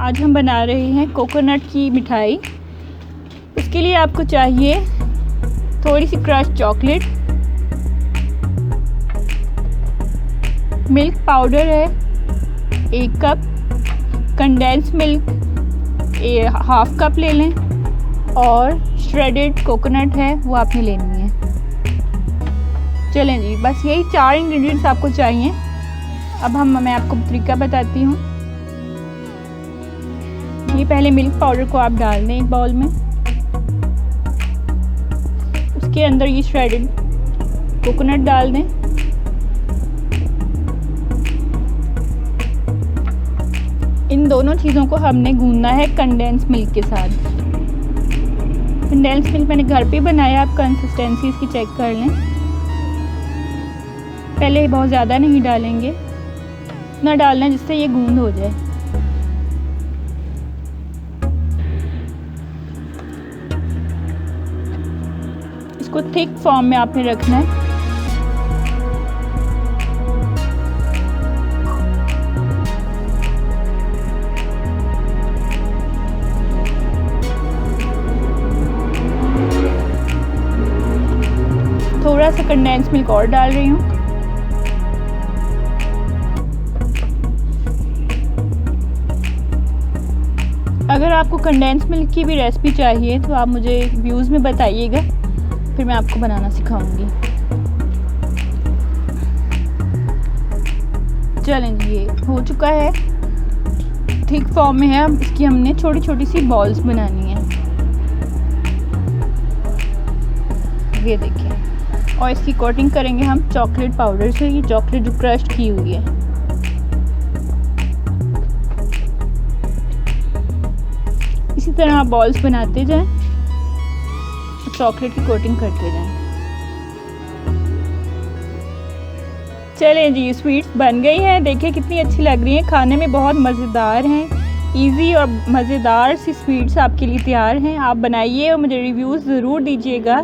आज हम बना रहे हैं कोकोनट की मिठाई। उसके लिए आपको चाहिए थोड़ी सी क्रश चॉकलेट, मिल्क पाउडर है 1 cup, condense milk half cup ले लें और श्रेडेड कोकोनट है वो आपने लेनी है। चलें जी, बस यही 4 इंग्रेडिएंट्स आपको चाहिए। अब मैं आपको तरीका बताती हूँ। ये पहले मिल्क पाउडर को आप डाल दें एक बाउल में, उसके अंदर ये श्रेडेड कोकोनट डाल दें, इन दोनों चीज़ों को हमने गूंदना है कंडेंस मिल्क के साथ। कंडेंस मिल्क मैंने घर पे बनाया, आप कंसिस्टेंसी इसकी चेक कर लें। पहले बहुत ज़्यादा नहीं डालेंगे, इतना डालना जिससे ये गूंद हो जाए। इसको थिक फॉर्म में आपने रखना है। थोड़ा सा कंडेंस मिल्क और डाल रही हूँ। अगर आपको कंडेंस मिल्क की भी रेसिपी चाहिए तो आप मुझे व्यूज़ में बताइएगा, फिर मैं आपको बनाना सिखाऊंगी। चलें जी, ये हो चुका है, थिक फॉर्म में है। अब इसकी हमने छोटी छोटी सी बॉल्स बनानी है, ये देखिए। और इसकी कोटिंग करेंगे हम चॉकलेट पाउडर से, ये चॉकलेट जो क्रश्ड की हुई है। इसी तरह आप बॉल्स बनाते जाएं, चॉकलेट की कोटिंग करते जाएं। चलें जी, स्वीट्स बन गई हैं। देखिए कितनी अच्छी लग रही हैं, खाने में बहुत मज़ेदार हैं। इजी और मज़ेदार सी स्वीट्स आपके लिए तैयार हैं। आप बनाइए और मुझे रिव्यूज़ ज़रूर दीजिएगा।